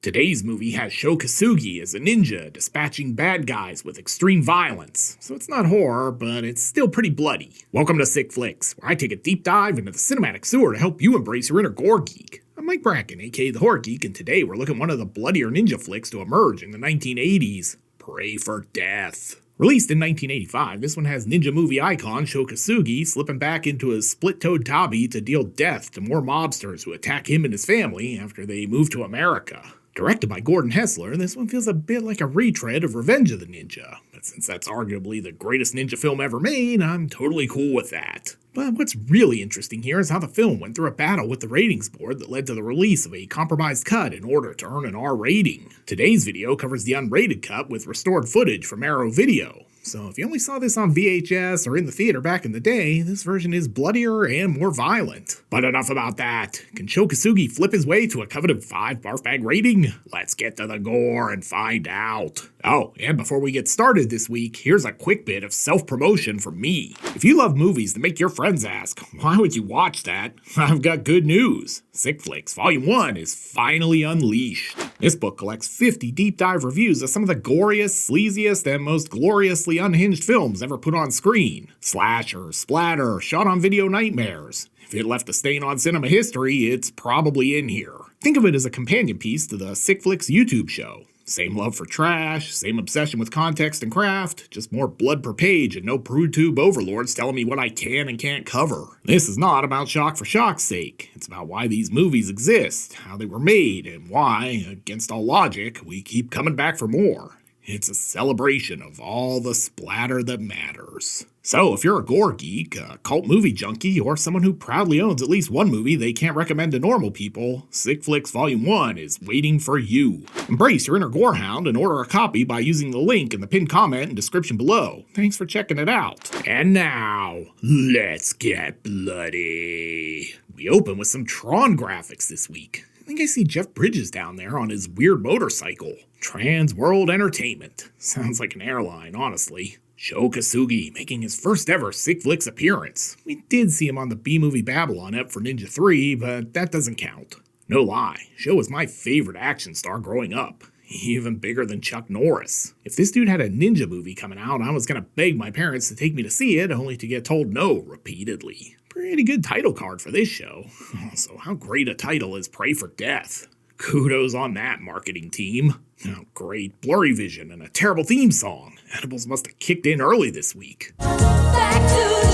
Today's movie has Sho Kosugi as a ninja dispatching bad guys with extreme violence, so it's not horror, but it's still pretty bloody. Welcome to Sick Flicks, where I take a deep dive into the cinematic sewer to help you embrace your inner gore geek. I'm Mike Bracken, aka The Horror Geek, and today we're looking at one of the bloodier ninja flicks to emerge in the 1980s, Pray for Death. Released in 1985, this one has ninja movie icon Sho Kosugi slipping back into his split-toed tabi to deal death to more mobsters who attack him and his family after they move to America. Directed by Gordon Hessler, this one feels a bit like a retread of Revenge of the Ninja, but since that's arguably the greatest ninja film ever made, I'm totally cool with that. But what's really interesting here is how the film went through a battle with the ratings board that led to the release of a compromised cut in order to earn an R rating. Today's video covers the unrated cut with restored footage from Arrow Video. So if you only saw this on VHS or in the theater back in the day, this version is bloodier and more violent. But enough about that. Can Sho Kosugi flip his way to a coveted 5 barf bag rating? Let's get to the gore and find out. Oh, and before we get started this week, here's a quick bit of self-promotion from me. If you love movies that make your friends ask, why would you watch that? I've got good news. Sick Flicks Volume 1 is finally unleashed. This book collects 50 deep dive reviews of some of the goriest, sleaziest, and most gloriously unhinged films ever put on screen. Slasher, splatter, shot on video nightmares. If it left a stain on cinema history, it's probably in here. Think of it as a companion piece to the Sick Flicks YouTube show. Same love for trash, same obsession with context and craft, just more blood per page and no PruTube overlords telling me what I can and can't cover. This is not about shock for shock's sake. It's about why these movies exist, how they were made, and why, against all logic, we keep coming back for more. It's a celebration of all the splatter that matters. So if you're a gore geek, a cult movie junkie, or someone who proudly owns at least one movie they can't recommend to normal people, Sick Flicks Volume 1 is waiting for you. Embrace your inner gorehound and order a copy by using the link in the pinned comment and description below. Thanks for checking it out. And now, let's get bloody. We open with some Tron graphics this week. I think I see Jeff Bridges down there on his weird motorcycle. Trans World Entertainment. Sounds like an airline, honestly. Sho Kosugi making his first ever Sick Flicks appearance. We did see him on the B-movie Babylon ep for Ninja 3, but that doesn't count. No lie, Sho was my favorite action star growing up. Even bigger than Chuck Norris. If this dude had a ninja movie coming out, I was gonna beg my parents to take me to see it, only to get told no repeatedly. Pretty good title card for this show. Also, how great a title is Pray for Death. Kudos on that marketing team. Oh, great blurry vision and a terrible theme song. Edibles must have kicked in early this week. Back to the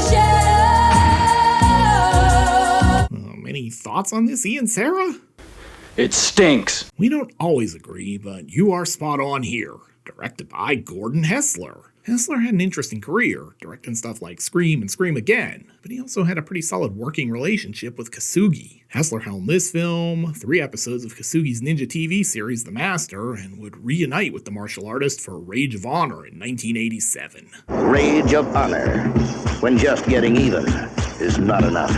show. Any thoughts on this, Ian Sarah? It stinks. We don't always agree, but you are spot on here. Directed by Gordon Hessler. Hessler had an interesting career, directing stuff like Scream and Scream Again, but he also had a pretty solid working relationship with Kosugi. Hessler helmed this film, 3 episodes of Kosugi's ninja TV series The Master, and would reunite with the martial artist for Rage of Honor in 1987. Rage of Honor, when just getting even is not enough.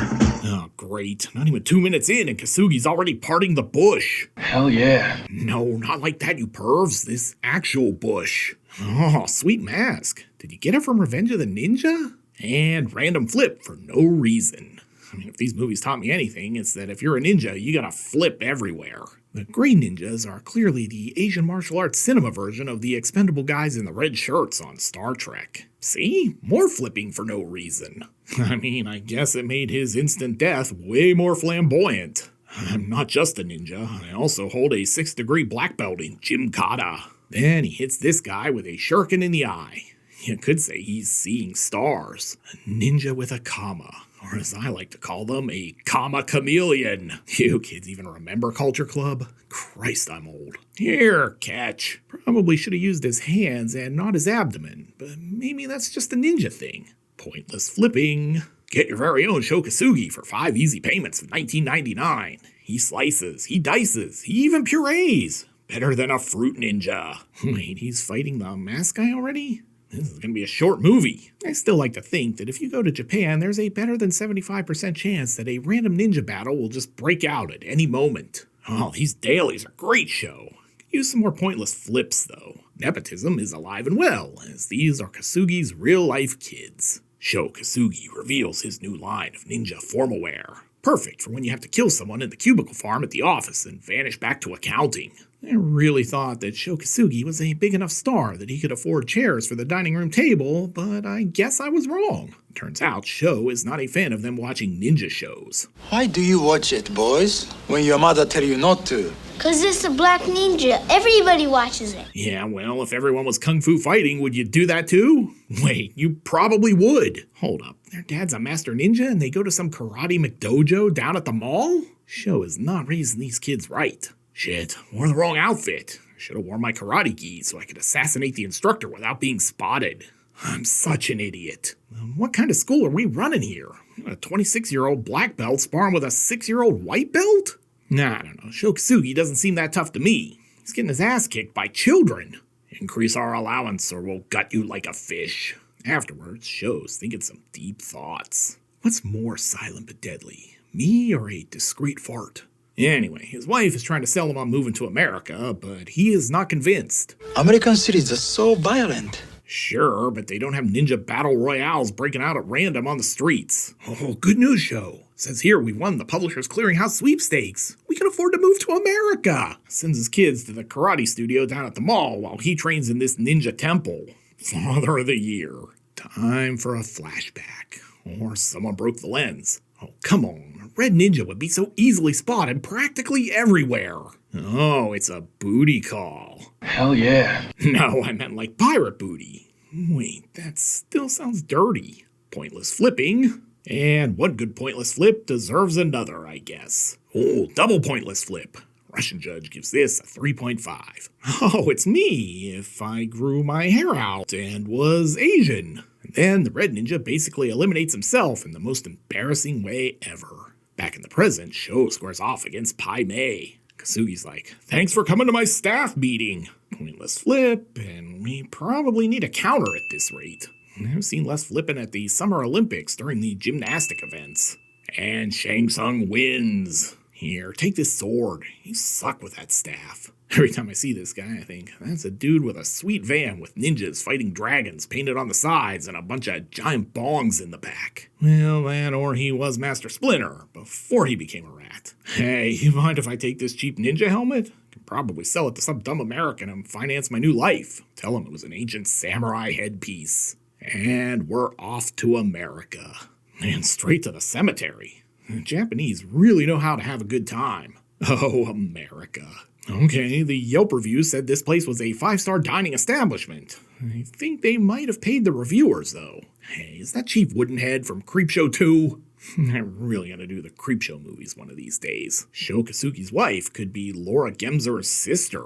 Oh, great. Not even 2 minutes in and Kosugi's already parting the bush. Hell yeah. No, not like that, you pervs. This actual bush. Oh, sweet mask. Did you get it from Revenge of the Ninja? And random flip for no reason. I mean, if these movies taught me anything, it's that if you're a ninja, you gotta flip everywhere. The Green Ninjas are clearly the Asian martial arts cinema version of the expendable guys in the red shirts on Star Trek. See? More flipping for no reason. I mean, I guess it made his instant death way more flamboyant. I'm not just a ninja, I also hold a 6th degree black belt in Gymkata. Then he hits this guy with a shuriken in the eye. You could say he's seeing stars. A ninja with a comma. Or as I like to call them, a comma chameleon. You kids even remember Culture Club? Christ, I'm old. Here, catch. Probably should have used his hands and not his abdomen, but maybe that's just a ninja thing. Pointless flipping. Get your very own Sho Kosugi for 5 easy payments of $19.99. He slices, he dices, he even purees. Better than a fruit ninja. Wait, he's fighting the mask guy already? This is gonna be a short movie. I still like to think that if you go to Japan, there's a better than 75% chance that a random ninja battle will just break out at any moment. Oh, these dailies are great show. Could use some more pointless flips though. Nepotism is alive and well, as these are Kosugi's real-life kids. Sho Kosugi reveals his new line of ninja formal wear. Perfect for when you have to kill someone in the cubicle farm at the office and vanish back to accounting. I really thought that Sho Kosugi was a big enough star that he could afford chairs for the dining room table, but I guess I was wrong. Turns out Sho is not a fan of them watching ninja shows. Why do you watch it, boys, when your mother tell you not to? 'Cause it's a black ninja. Everybody watches it. Yeah, well, if everyone was kung fu fighting, would you do that too? Wait, you probably would. Hold up, their dad's a master ninja and they go to some karate McDojo down at the mall? Sho is not raising these kids right. Shit, wore the wrong outfit. I should have worn my karate gi so I could assassinate the instructor without being spotted. I'm such an idiot. What kind of school are we running here? A 26-year-old black belt sparring with a 6-year-old white belt? Nah, I don't know. Sho Kosugi doesn't seem that tough to me. He's getting his ass kicked by children. Increase our allowance or we'll gut you like a fish. Afterwards, Sho's thinking some deep thoughts. What's more silent but deadly? Me or a discreet fart? Anyway, his wife is trying to sell him on moving to America, but he is not convinced. American cities are so violent. Sure, but they don't have ninja battle royales breaking out at random on the streets. Oh, good news, Sho. Says here we won the Publishers Clearinghouse sweepstakes. We can afford to move to America. Sends his kids to the karate studio down at the mall while he trains in this ninja temple. Father of the year. Time for a flashback. Or someone broke the lens. Oh, come on. A red ninja would be so easily spotted practically everywhere. Oh, it's a booty call. Hell yeah. No, I meant like pirate booty. Wait, that still sounds dirty. Pointless flipping. And one good pointless flip deserves another, I guess. Oh, double pointless flip. Russian judge gives this a 3.5. Oh, it's me if I grew my hair out and was Asian. And then the red ninja basically eliminates himself in the most embarrassing way ever. Back in the present, Sho squares off against Pai Mei. Kosugi's like, thanks for coming to my staff meeting. Pointless flip, and we probably need a counter at this rate. I've seen less flipping at the Summer Olympics during the gymnastic events. And Shang Tsung wins. Here, take this sword. You suck with that staff. Every time I see this guy, I think, that's a dude with a sweet van with ninjas fighting dragons painted on the sides and a bunch of giant bongs in the back. Well, that or he was Master Splinter before he became a rat. Hey, you mind if I take this cheap ninja helmet? Could probably sell it to some dumb American and finance my new life. Tell him it was an ancient samurai headpiece. And we're off to America. And straight to the cemetery. The Japanese really know how to have a good time. Oh, America. Okay, the Yelp review said this place was a 5-star dining establishment. I think they might have paid the reviewers, though. Hey, is that Chief Woodenhead from Creepshow 2? I'm really gonna do the Creepshow movies one of these days. Sho Kosugi's wife could be Laura Gemser's sister.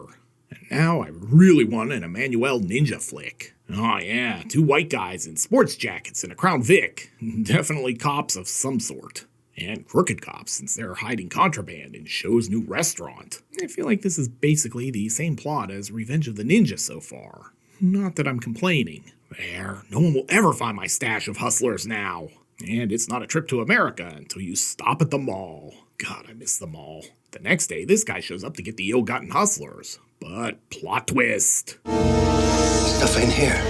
And now I really want an Emmanuel ninja flick. Oh yeah, 2 white guys in sports jackets and a Crown Vic. Definitely cops of some sort. And crooked cops, since they're hiding contraband in Sho's new restaurant. I feel like this is basically the same plot as Revenge of the Ninja so far. Not that I'm complaining. There, no one will ever find my stash of hustlers now. And it's not a trip to America until you stop at the mall. God, I miss the mall. The next day, this guy shows up to get the ill-gotten hustlers. But plot twist. Stuff in here.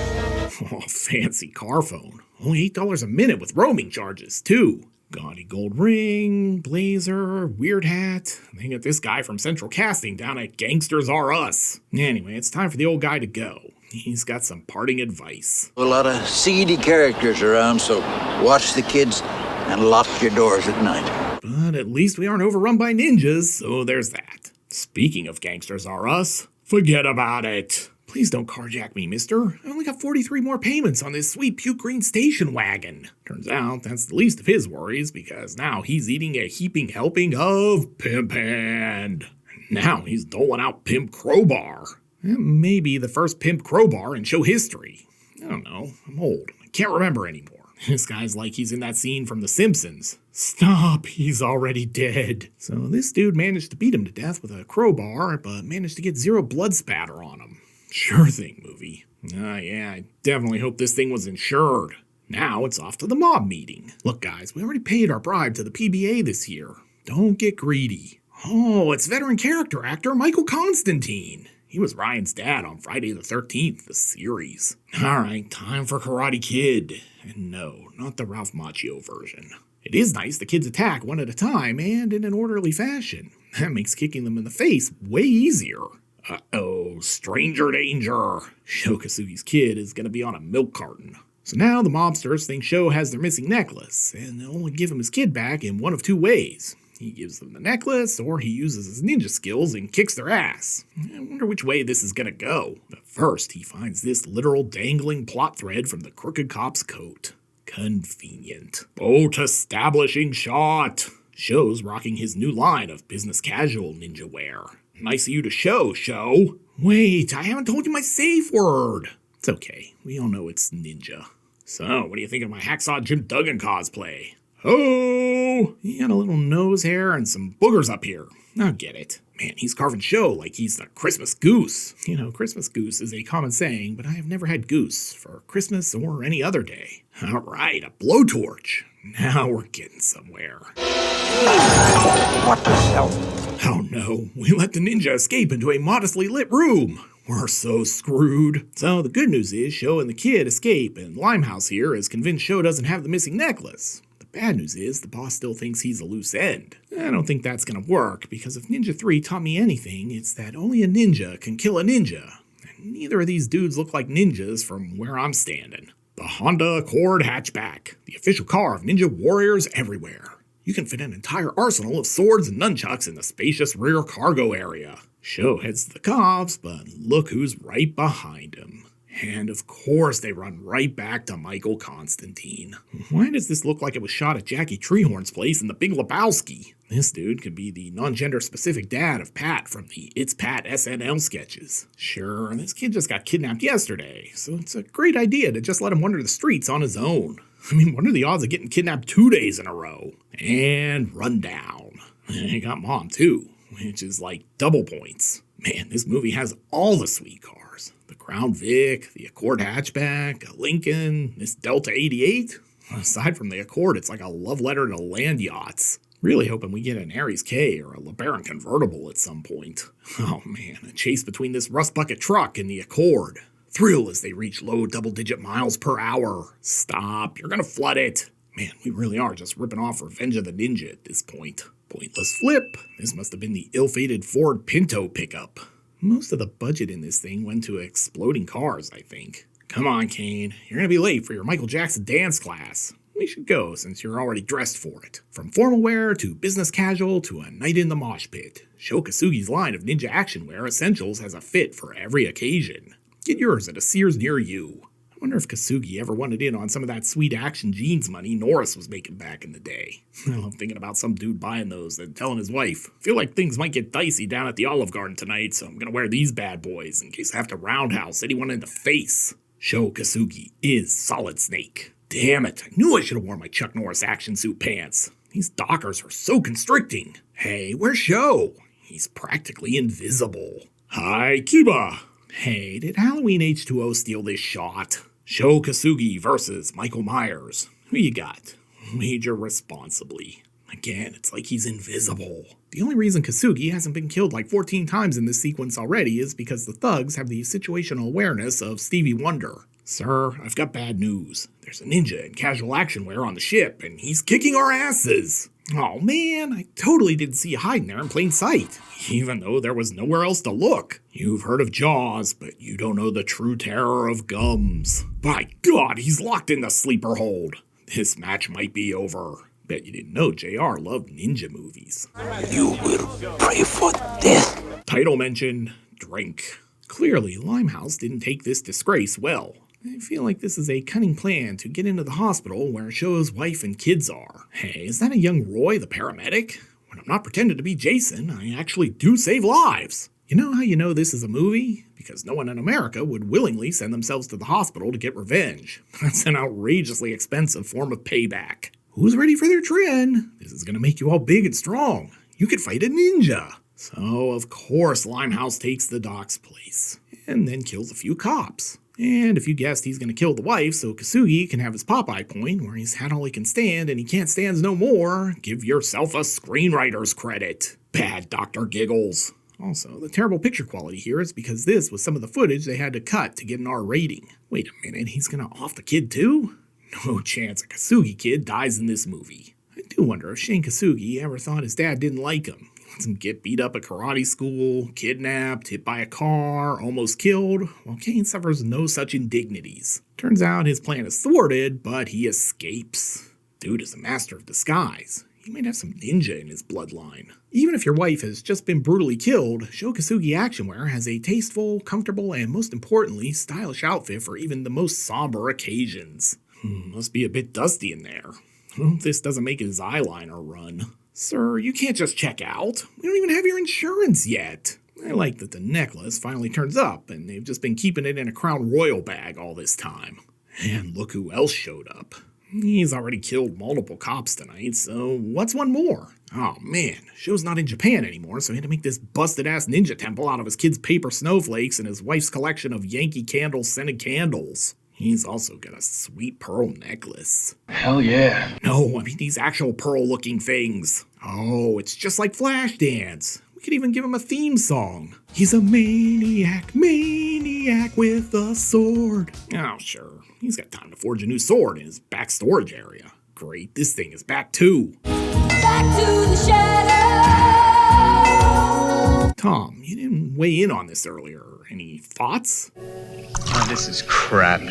Oh, fancy car phone. Only $8 a minute with roaming charges, too. Gaudy gold ring, blazer, weird hat. They get this guy from Central Casting down at Gangsters R Us. Anyway, it's time for the old guy to go. He's got some parting advice. A lot of seedy characters around, so watch the kids and lock your doors at night. But at least we aren't overrun by ninjas, so there's that. Speaking of Gangsters R Us, forget about it. Please don't carjack me, mister. I only got 43 more payments on this sweet puke green station wagon. Turns out that's the least of his worries because now he's eating a heaping helping of Pimp Hand. Now he's doling out Pimp Crowbar. That may be the first Pimp Crowbar in show history. I don't know. I'm old. I can't remember anymore. This guy's like he's in that scene from The Simpsons. Stop, he's already dead. So this dude managed to beat him to death with a crowbar, but managed to get 0 blood spatter on him. Sure thing, movie. Yeah, I definitely hope this thing was insured. Now it's off to the mob meeting. Look, guys, we already paid our bribe to the PBA this year. Don't get greedy. Oh, it's veteran character actor Michael Constantine. He was Ryan's dad on Friday the 13th, the series. Alright, time for Karate Kid. And no, not the Ralph Macchio version. It is nice the kids attack one at a time and in an orderly fashion. That makes kicking them in the face way easier. Uh-oh, stranger danger. Sho Kosugi's kid is gonna be on a milk carton. So now the mobsters think Sho has their missing necklace, and they'll only give him his kid back in one of two ways. He gives them the necklace, or he uses his ninja skills and kicks their ass. I wonder which way this is gonna go. But first, he finds this literal dangling plot thread from the crooked cop's coat. Convenient. Boat establishing shot. Sho's rocking his new line of business casual ninja wear. Nice of you to show, Sho. Wait, I haven't told you my safe word. It's okay, we all know it's ninja. So, what do you think of my Hacksaw Jim Duggan cosplay? Oh, he had a little nose hair and some boogers up here. I'll get it. Man, he's carving Sho like he's the Christmas goose. You know, Christmas goose is a common saying, but I have never had goose for Christmas or any other day. All right, a blowtorch. Now we're getting somewhere. What the hell? Oh no, we let the ninja escape into a modestly lit room. We're so screwed. So the good news is Sho and the kid escape, and Limehouse here is convinced Sho doesn't have the missing necklace. The bad news is the boss still thinks he's a loose end. I don't think that's gonna work, because if Ninja 3 taught me anything, it's that only a ninja can kill a ninja. And neither of these dudes look like ninjas from where I'm standing. The Honda Accord hatchback, the official car of ninja warriors everywhere. You can fit an entire arsenal of swords and nunchucks in the spacious rear cargo area. Sho heads to the cops, but look who's right behind him. And of course they run right back to Michael Constantine. Why does this look like it was shot at Jackie Treehorn's place in The Big Lebowski? This dude could be the non-gender specific dad of Pat from the It's Pat SNL sketches. Sure, this kid just got kidnapped yesterday, so it's a great idea to just let him wander the streets on his own. I mean, what are the odds of getting kidnapped 2 days in a row? And run down. He got mom too, which is like double points. Man, this movie has all the sweet cars. The Crown Vic, the Accord hatchback, a Lincoln, this Delta 88. Aside from the Accord, it's like a love letter to land yachts. Really hoping we get an Aries K or a LeBaron convertible at some point. Oh man, a chase between this rust bucket truck and the Accord. Thrill as they reach low double-digit miles per hour. Stop, you're gonna flood it. Man, we really are just ripping off Revenge of the Ninja at this point. Pointless flip. This must have been the ill-fated Ford Pinto pickup. Most of the budget in this thing went to exploding cars, I think. Come on, Kane. You're gonna be late for your Michael Jackson dance class. We should go since you're already dressed for it. From formal wear to business casual to a night in the mosh pit, Sho Kosugi's line of ninja action wear essentials has a fit for every occasion. Get yours at a Sears near you. I wonder if Kosugi ever wanted in on some of that sweet action jeans money Norris was making back in the day. I love thinking about some dude buying those and telling his wife, feel like things might get dicey down at the Olive Garden tonight, so I'm gonna wear these bad boys in case I have to roundhouse anyone in the face. Sho Kosugi is Solid Snake. Damn it, I knew I should have worn my Chuck Norris action suit pants. These dockers are so constricting. Hey, where's Sho? He's practically invisible. Hi, Kiba. Hey, did Halloween H2O steal this shot? Sho Kosugi versus Michael Myers. Who you got? Wager responsibly. Again, it's like he's invisible. The only reason Kosugi hasn't been killed like 14 times in this sequence already is because the thugs have the situational awareness of Stevie Wonder. Sir, I've got bad news. There's a ninja in casual action wear on the ship, and he's kicking our asses. Oh man, I totally didn't see you hiding there in plain sight, even though there was nowhere else to look. You've heard of Jaws, but you don't know the true terror of Gums. By God, he's locked in the sleeper hold. This match might be over. Bet you didn't know JR loved ninja movies. You will pray for death. Title mention, drink. Clearly, Limehouse didn't take this disgrace well. I feel like this is a cunning plan to get into the hospital where Sho's wife and kids are. Hey, is that a young Roy, the paramedic? When I'm not pretending to be Jason, I actually do save lives. You know how you know this is a movie? Because no one in America would willingly send themselves to the hospital to get revenge. That's an outrageously expensive form of payback. Who's ready for their trend? This is gonna make you all big and strong. You could fight a ninja. So, of course, Limehouse takes the doc's place, and then kills a few cops. And if you guessed, he's gonna kill the wife so Kosugi can have his Popeye point where he's had all he can stand and he can't stand no more. Give yourself a screenwriter's credit. Bad Dr. Giggles. Also, the terrible picture quality here is because this was some of the footage they had to cut to get an R rating. Wait a minute, he's gonna off the kid too? No chance a Kosugi kid dies in this movie. I do wonder if Shane Kosugi ever thought his dad didn't like him. He Get beat up at karate school, kidnapped, hit by a car, almost killed, while Kane suffers no such indignities. Turns out his plan is thwarted, but he escapes. Dude is a master of disguise. He might have some ninja in his bloodline. Even if your wife has just been brutally killed, Sho Kosugi Actionwear has a tasteful, comfortable, and most importantly, stylish outfit for even the most somber occasions. Must be a bit dusty in there. I hope this doesn't make his eyeliner run. Sir, you can't just check out. We don't even have your insurance yet. I like that the necklace finally turns up, and they've just been keeping it in a Crown Royal bag all this time. And look who else showed up. He's already killed multiple cops tonight, so what's one more? Oh man, Sho's not in Japan anymore, so he had to make this busted-ass ninja temple out of his kid's paper snowflakes and his wife's collection of Yankee Candle scented candles. He's also got a sweet pearl necklace. Hell yeah. No, I mean these actual pearl-looking things. Oh, it's just like Flashdance. We could even give him a theme song. He's a maniac with a sword. Oh, sure. He's got time to forge a new sword in his back storage area. Great, this thing is back too. Back to the shadow. Tom, you didn't weigh in on this earlier. Any thoughts? Oh, this is crap.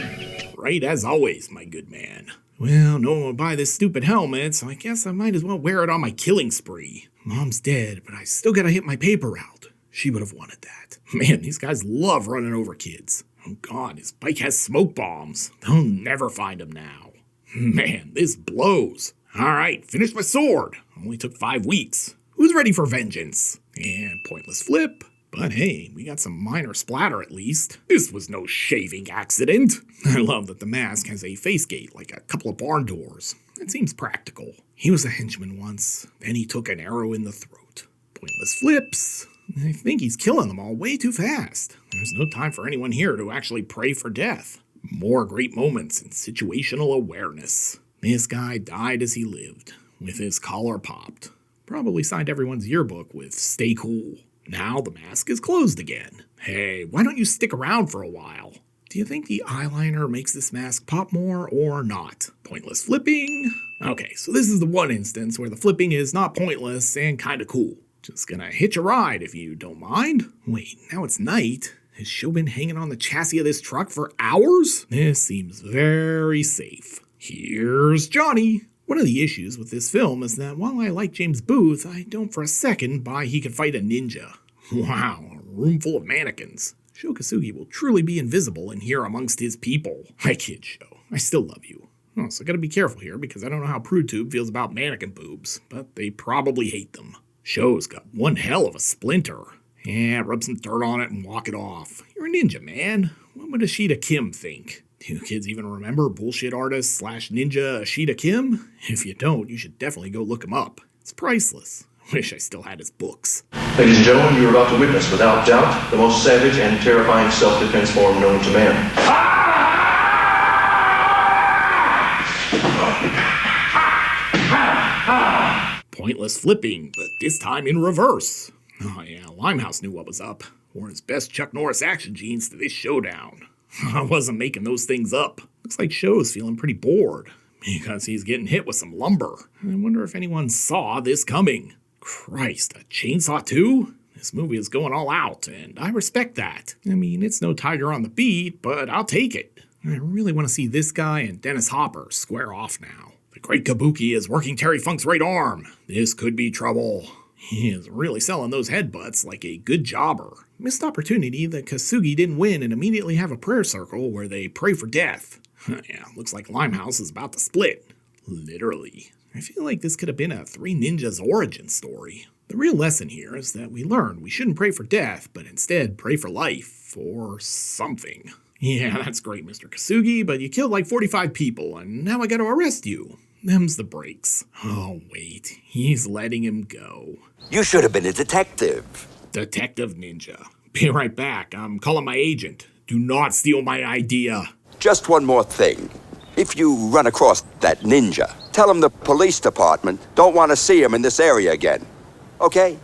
Right, as always, my good man. Well, no one will buy this stupid helmet, so I guess I might as well wear it on my killing spree. Mom's dead, but I still gotta hit my paper route. She would have wanted that. Man, these guys love running over kids. Oh god, his bike has smoke bombs. They'll never find him now. Man, this blows. Alright, finished my sword. Only took 5 weeks. Who's ready for vengeance? And pointless flip. But hey, we got some minor splatter at least. This was no shaving accident. I love that the mask has a face gate like a couple of barn doors. It seems practical. He was a henchman once, then he took an arrow in the throat. Pointless flips. I think he's killing them all way too fast. There's no time for anyone here to actually pray for death. More great moments in situational awareness. This guy died as he lived, with his collar popped. Probably signed everyone's yearbook with "Stay cool." Now the mask is closed again. Hey, why don't you stick around for a while? Do you think the eyeliner makes this mask pop more or not? Pointless flipping. Okay, so this is the one instance where the flipping is not pointless and kinda cool. Just gonna hitch a ride if you don't mind. Wait, now it's night? Has Sho been hanging on the chassis of this truck for hours? This seems very safe. Here's Johnny. One of the issues with this film is that while I like James Booth, I don't for a second buy he could fight a ninja. Wow, a room full of mannequins. Sho Kosugi will truly be invisible in here amongst his people. I kid, Sho. I still love you. Oh, so I gotta be careful here because I don't know how PrudeTube feels about mannequin boobs, but they probably hate them. Sho's got one hell of a splinter. Yeah, rub some dirt on it and walk it off. You're a ninja, man. What would Ashita Kim think? Do you kids even remember bullshit artist / ninja Ashita Kim? If you don't, you should definitely go look him up. It's priceless. Wish I still had his books. Ladies and gentlemen, you are about to witness, without doubt, the most savage and terrifying self-defense form known to man. Pointless flipping, but this time in reverse. Oh yeah, Limehouse knew what was up. Wore his best Chuck Norris action jeans to this showdown. I wasn't making those things up. Looks like Sho's feeling pretty bored, because he's getting hit with some lumber. I wonder if anyone saw this coming. Christ, a chainsaw too? This movie is going all out, and I respect that. I mean, it's no Tiger on the Beat, but I'll take it. I really want to see this guy and Dennis Hopper square off now. The great Kabuki is working Terry Funk's right arm. This could be trouble. He is really selling those headbutts like a good jobber. Missed opportunity that Kosugi didn't win and immediately have a prayer circle where they pray for death. Yeah, looks like Limehouse is about to split. Literally. I feel like this could have been a Three Ninjas origin story. The real lesson here is that we learned we shouldn't pray for death, but instead pray for life, or something. Yeah, that's great, Mr. Kosugi, but you killed like 45 people, and now I gotta arrest you. Them's the breaks. Oh, wait. He's letting him go. You should have been a detective. Detective Ninja. Be right back. I'm calling my agent. Do not steal my idea. Just one more thing. If you run across that ninja, tell him the police department don't want to see him in this area again. Okay?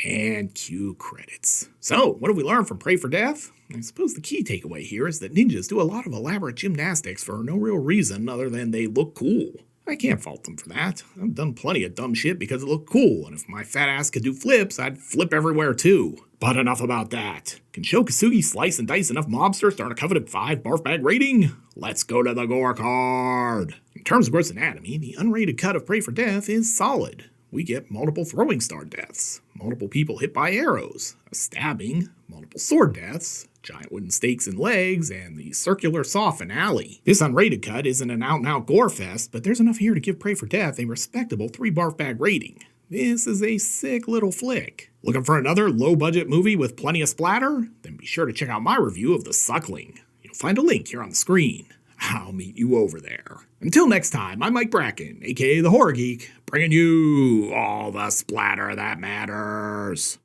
And cue credits. So, what have we learned from Pray for Death? I suppose the key takeaway here is that ninjas do a lot of elaborate gymnastics for no real reason other than they look cool. I can't fault them for that. I've done plenty of dumb shit because it looked cool, and if my fat ass could do flips, I'd flip everywhere too. But enough about that. Can Sho Kosugi slice and dice enough mobsters to earn a coveted 5 barf bag rating? Let's go to the gore card. In terms of gross anatomy, the unrated cut of Pray for Death is solid. We get multiple throwing star deaths, multiple people hit by arrows, a stabbing, multiple sword deaths, giant wooden stakes and legs, and the circular saw finale. This unrated cut isn't an out-and-out gore fest, but there's enough here to give Pray for Death a respectable 3 barf bag rating. This is a sick little flick. Looking for another low-budget movie with plenty of splatter? Then be sure to check out my review of The Suckling. You'll find a link here on the screen. I'll meet you over there. Until next time, I'm Mike Bracken, aka The Horror Geek, bringing you all the splatter that matters.